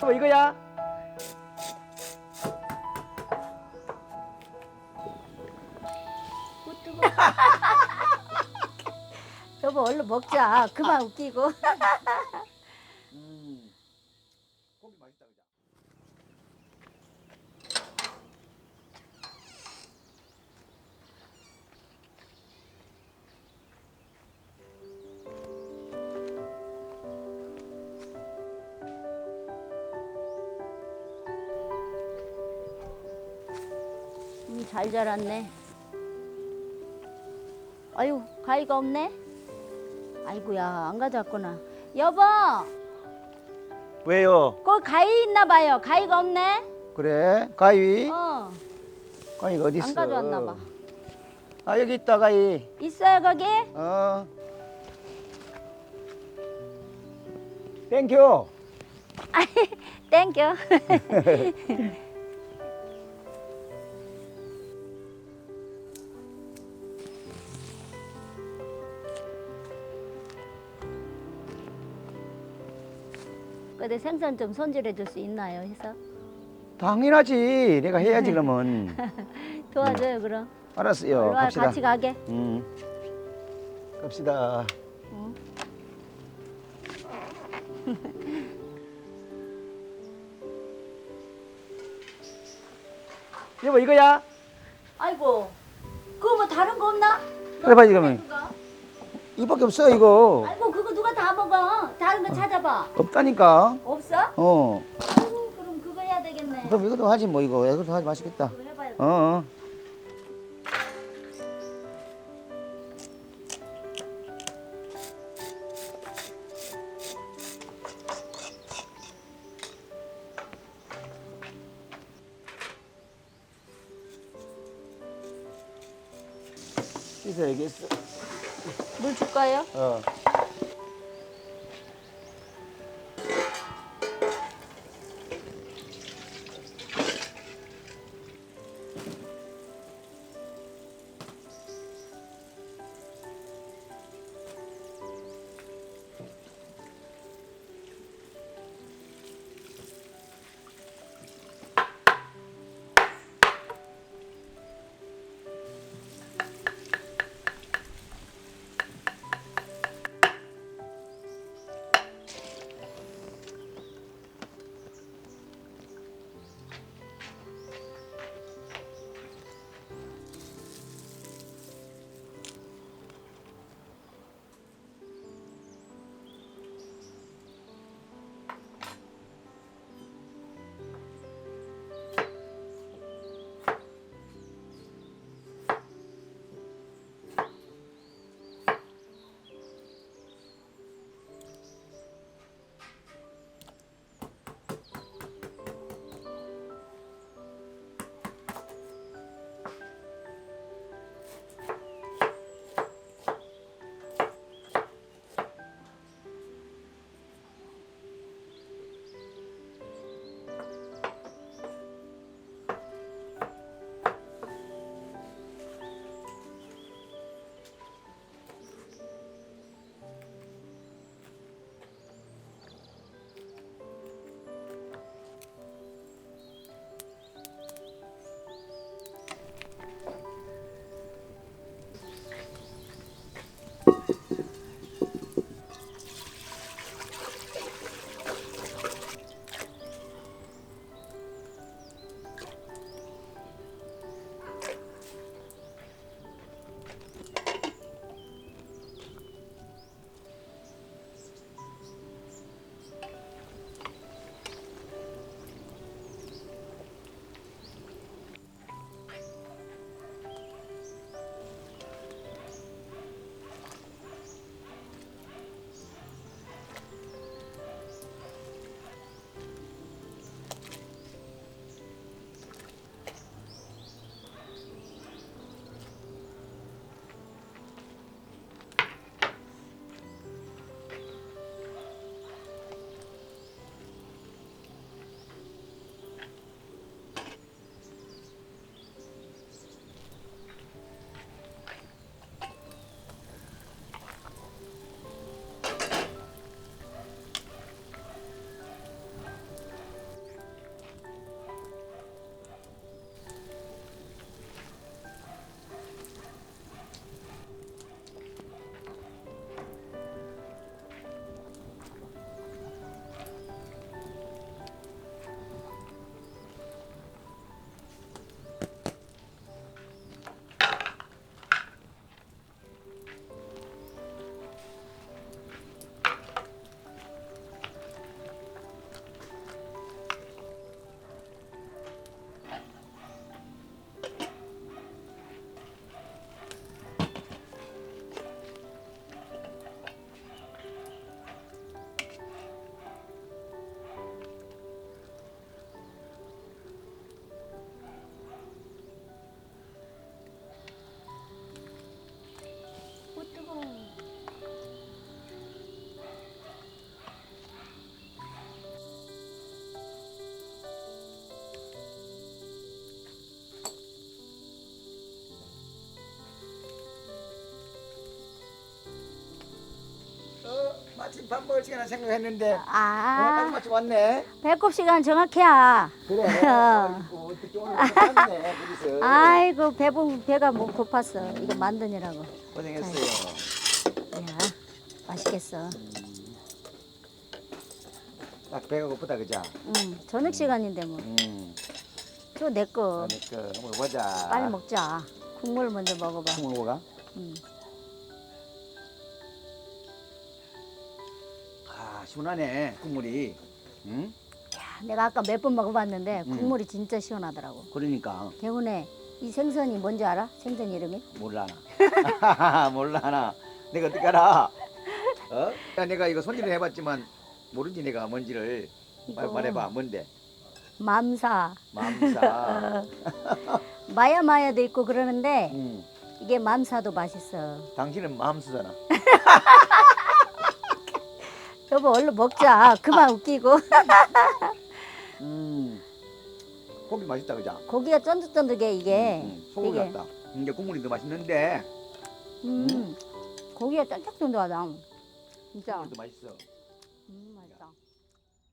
뭐 이거야? 여보 얼른 먹자. 그만 웃기고. 고기 맛있다 그죠? 잘 자랐네. 아유 가위가 없네. 아이고야 안 가져왔구나. 여보 왜요? 거기 가위 있나 봐요. 가위가 없네. 그래? 가위? 가위가 어디 있어? 안 가져왔나 봐. 아 여기 있다 가위. 있어요 거기? 땡큐. 땡큐. 근데 생선 좀 손질해 줄 수 있나요? 해서 당연하지. 내가 해야지 그러면. 도와줘요 그럼. 알았어요. 얼른 와, 갑시다. 같이 가게. 갑시다. 응. 여보 이거야? 아이고 그거 뭐 다른 거 없나? 그래 봐 지금은. 그거? 이밖에 없어 이거. 아이고 그거 누가 다 먹어. 다른 거 찾아봐. 없다니까. 없어? 아이고 그럼 그거 해야 되겠네. 그럼 이것도 하지 뭐 이거. 이것도 하지 맛있겠다. 그거 해봐요. 어. 씻어야겠어. 물 줄까요? 마침 밥 먹을 시간을 생각했는데 딱 아, 마침 왔네. 배꼽 시간 정확해야. 그래. 아이고 어떻게 오늘 왔네. 그래서 아이고, 배가 목 고팠어. 이거 만드느라고. 고생했어요. 야, 맛있겠어. 딱 배가 고프다 그자. 저녁 시간인데 뭐. 저 내 거. 그러니까 한번 보자. 빨리 먹자. 국물 먼저 먹어봐. 국물 먹어가? 아 시원하네 국물이. 응? 야, 내가 아까 몇 번 먹어봤는데 국물이 진짜 시원하더라고. 그러니까 대훈에 이 생선이 뭔지 알아? 생선 이름이? 몰라 나. 몰라 나. 내가 어떻게 알아? 어? 야, 내가 이거 손질을 해봤지만 모르지 내가 뭔지를. 이거 말해봐 뭔데? 맘사. 맘사. 마야마야도 있고 그러는데 응. 이게 맘사도 맛있어. 당신은 맘수잖아. 여보 얼른 먹자. 그만 웃기고. 고기 맛있다 그자. 고기가 쫀득쫀득해 이게. 소금 되게. 같다. 이게 국물이 더 맛있는데 고기가 쫀득쫀득하다. 진짜. 국물도 맛있어. 맛있어.